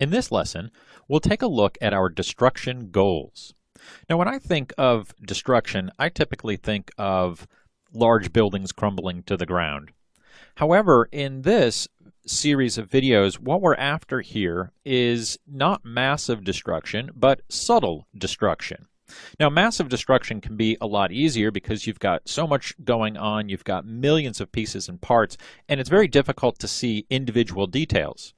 In this lesson, we'll take a look at our destruction goals. Now, when I think of destruction, I typically think of large buildings crumbling to the ground. However, in this series of videos, what we're after here is not massive destruction, but subtle destruction. Now, massive destruction can be a lot easier because you've got so much going on, you've got millions of pieces and parts, and it's very difficult to see individual details.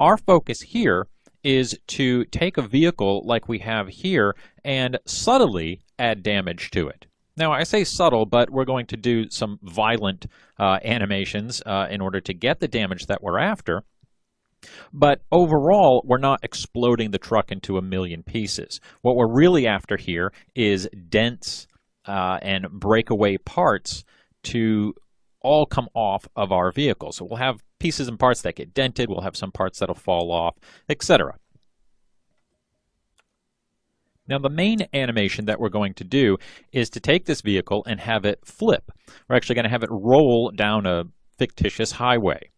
Our focus here is to take a vehicle like we have here and subtly add damage to it. Now, I say subtle, but we're going to do some violent animations in order to get the damage that we're after. But overall, we're not exploding the truck into a million pieces. What we're really after here is dents and breakaway parts to all come off of our vehicle. So we'll have pieces and parts that get dented, we'll have some parts that'll fall off, etc. Now, the main animation that we're going to do is to take this vehicle and have it flip. We're actually going to have it roll down a fictitious highway.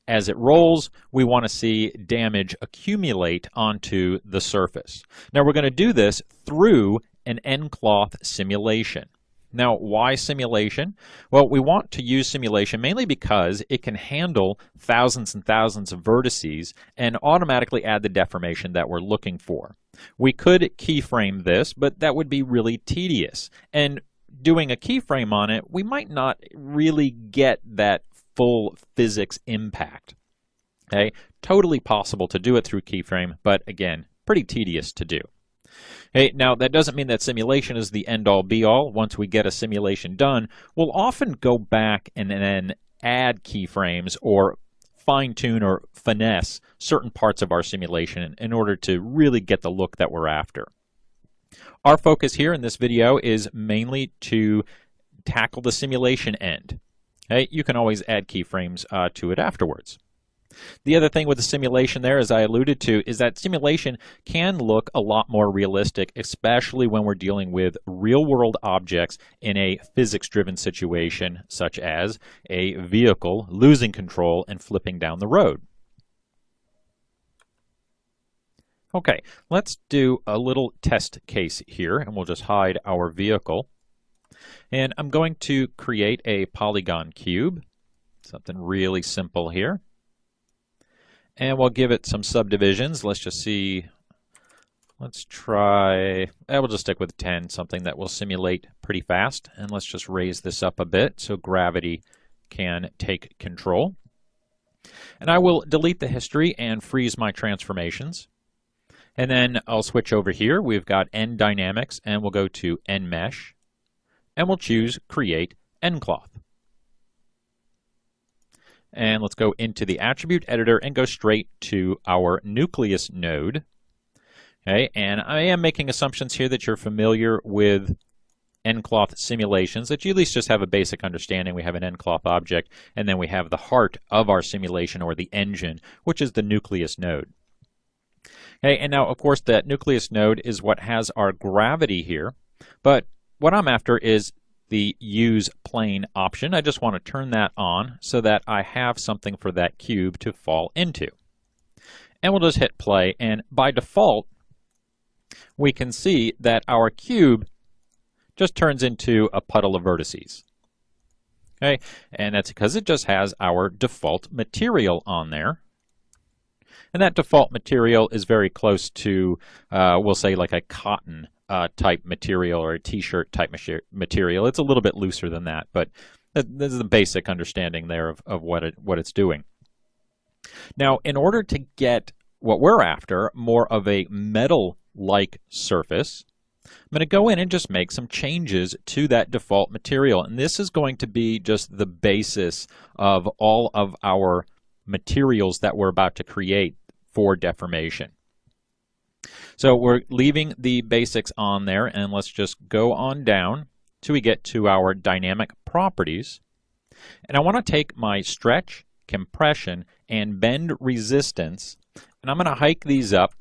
As it rolls, we want to see damage accumulate onto the surface. Now, we're going to do this through an nCloth simulation. Now, why simulation? Well, we want to use simulation mainly because it can handle thousands and thousands of vertices and automatically add the deformation that we're looking for. We could keyframe this, but that would be really tedious. And doing a keyframe on it, we might not really get that full physics impact. Okay? Totally possible to do it through keyframe, but again, pretty tedious to do. Hey, now, that doesn't mean that simulation is the end-all, be-all. Once we get a simulation done, we'll often go back and then add keyframes or fine-tune or finesse certain parts of our simulation in order to really get the look that we're after. Our focus here in this video is mainly to tackle the simulation end. Hey, you can always add keyframes to it afterwards. The other thing with the simulation there, as I alluded to, is that simulation can look a lot more realistic, especially when we're dealing with real-world objects in a physics-driven situation, such as a vehicle losing control and flipping down the road. Okay, let's do a little test case here, and we'll just hide our vehicle. And I'm going to create a polygon cube, something really simple here. And we'll give it some subdivisions. Let's just see. Let's try, we'll just stick with 10, something that will simulate pretty fast. And let's just raise this up a bit so gravity can take control. And I will delete the history and freeze my transformations. And then I'll switch over here. We've got nDynamics, and we'll go to nMesh. And we'll choose Create nCloth. And let's go into the attribute editor and go straight to our nucleus node. Okay, and I am making assumptions here that you're familiar with nCloth simulations, that you at least just have a basic understanding. We have an nCloth object, and then we have the heart of our simulation, or the engine, which is the nucleus node. Okay, and now, of course, that nucleus node is what has our gravity here, but what I'm after is the use plane option. I just want to turn that on so that I have something for that cube to fall into. And we'll just hit play, and by default, we can see that our cube just turns into a puddle of vertices. Okay, and that's because it just has our default material on there. And that default material is very close to, we'll say, like a cotton type material or a t-shirt type material. It's a little bit looser than that, but this is the basic understanding there of what it's doing. Now, in order to get what we're after, more of a metal-like surface, I'm going to go in and just make some changes to that default material. And this is going to be just the basis of all of our materials that we're about to create for deformation. So we're leaving the basics on there, and let's just go on down till we get to our dynamic properties. And I want to take my stretch, compression, and bend resistance, and I'm going to hike these up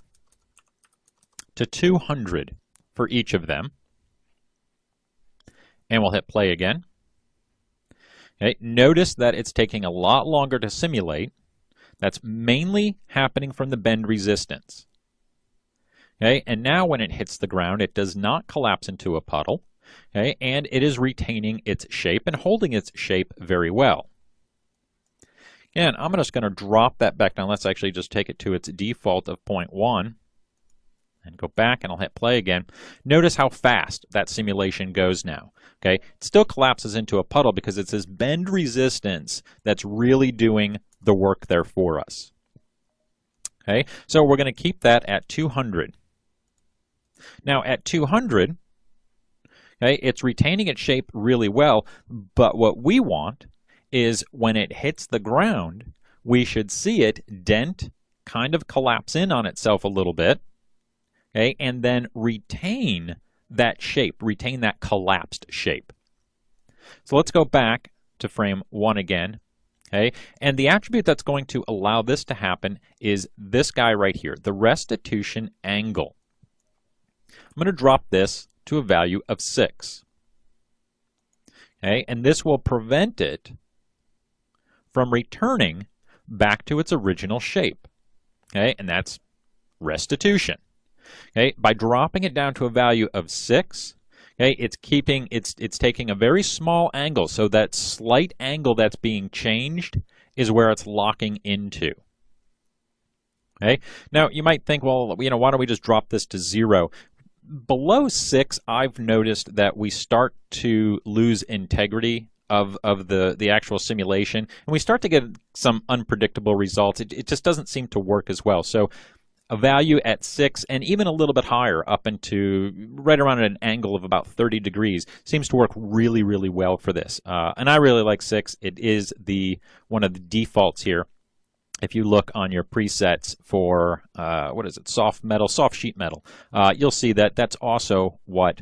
to 200 for each of them. And we'll hit play again. Okay, notice that it's taking a lot longer to simulate. That's mainly happening from the bend resistance. Okay, and now when it hits the ground, it does not collapse into a puddle, okay, and it is retaining its shape and holding its shape very well. Again, I'm just going to drop that back down. Let's actually just take it to its default of 0.1 and go back, and I'll hit play again. Notice how fast that simulation goes now. Okay, it still collapses into a puddle because it's this bend resistance that's really doing the work there for us. Okay, so we're going to keep that at 200. Now at 200, okay, it's retaining its shape really well, but what we want is when it hits the ground, we should see it dent, kind of collapse in on itself a little bit, okay, and then retain that shape, retain that collapsed shape. So let's go back to frame 1 again, okay, and the attribute that's going to allow this to happen is this guy right here, the restitution angle. I'm going to drop this to a value of 6, okay, and this will prevent it from returning back to its original shape, okay, and that's restitution. Okay, by dropping it down to a value of 6, okay, it's taking a very small angle, so that slight angle that's being changed is where it's locking into. Okay, now you might think, well, you know, why don't we just drop this to 0? Below 6, I've noticed that we start to lose integrity of the actual simulation, and we start to get some unpredictable results. It just doesn't seem to work as well. So a value at 6 and even a little bit higher up into right around an angle of about 30 degrees seems to work really, really well for this. And I really like 6. It is one of the defaults here. If you look on your presets for, what is it, soft sheet metal, you'll see that that's also what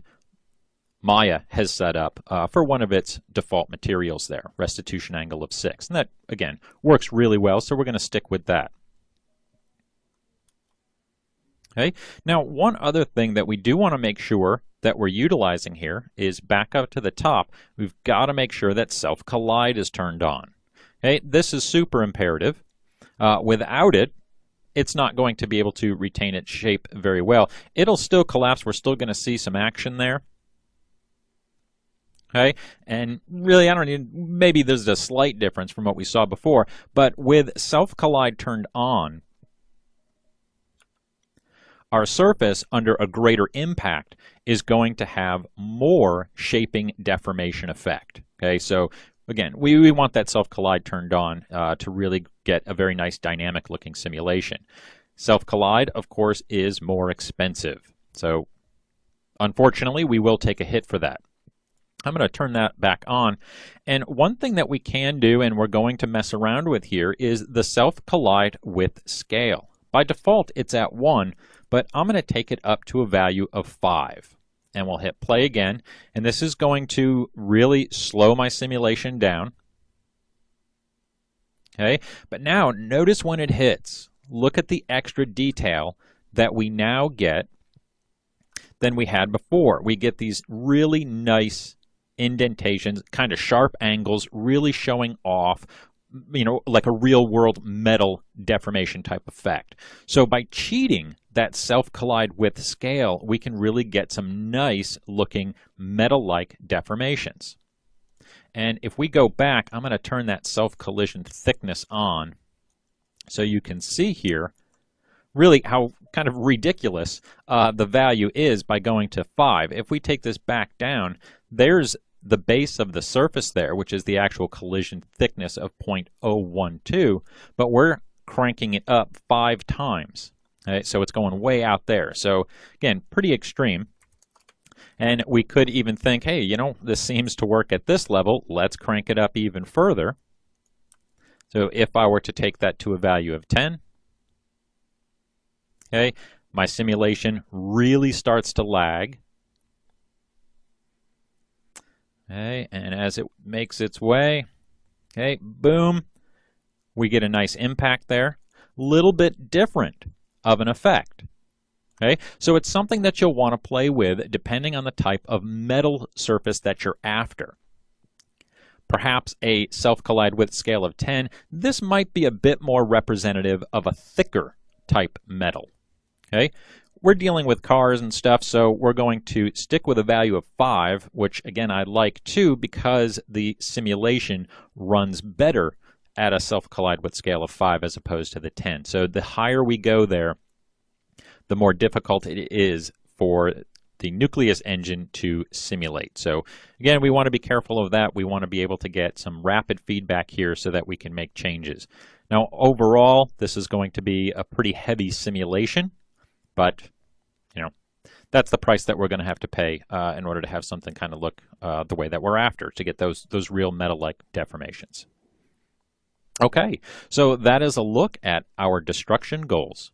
Maya has set up for one of its default materials there, restitution angle of 6. And that, again, works really well, so we're going to stick with that. Okay. Now, one other thing that we do want to make sure that we're utilizing here is back up to the top. We've got to make sure that self-collide is turned on. Okay. This is super imperative. Without it, it's not going to be able to retain its shape very well. It'll still collapse. We're still going to see some action there. Okay, and really, I don't need, maybe there's a slight difference from what we saw before, but with self-collide turned on, our surface under a greater impact is going to have more shaping deformation effect. Okay, so again, we want that self-collide turned on to really get a very nice dynamic looking simulation. Self-collide, of course, is more expensive. So unfortunately, we will take a hit for that. I'm going to turn that back on. And one thing that we can do, and we're going to mess around with here, is the self-collide with scale. By default, it's at 1, but I'm going to take it up to a value of 5. And we'll hit play again. And this is going to really slow my simulation down. Okay, but now notice when it hits. Look at the extra detail that we now get than we had before. We get these really nice indentations, kind of sharp angles, really showing off, you know, like a real world metal deformation type effect. So by cheating that self-collide with scale, we can really get some nice looking metal-like deformations. And if we go back, I'm going to turn that self-collision thickness on so you can see here really how kind of ridiculous the value is by going to 5. If we take this back down, there's the base of the surface there, which is the actual collision thickness of 0.012, but we're cranking it up 5 times. Okay, so it's going way out there. So again, pretty extreme. And we could even think, hey, you know, this seems to work at this level. Let's crank it up even further. So if I were to take that to a value of 10, okay, my simulation really starts to lag. Okay, and as it makes its way, okay, boom, we get a nice impact there. Little bit different of an effect. Okay, so it's something that you'll want to play with depending on the type of metal surface that you're after. perhaps a self-collide width scale of 10, this might be a bit more representative of a thicker type metal. Okay, we're dealing with cars and stuff, so we're going to stick with a value of 5, which again I like too because the simulation runs better at a self-collide width scale of 5 as opposed to the 10. So the higher we go there, the more difficult it is for the Nucleus engine to simulate. So again, we want to be careful of that. We want to be able to get some rapid feedback here so that we can make changes. Now, overall, this is going to be a pretty heavy simulation, but you know, that's the price that we're going to have to pay in order to have something kind of look the way that we're after, to get those real metal-like deformations. Okay, so that is a look at our destruction goals.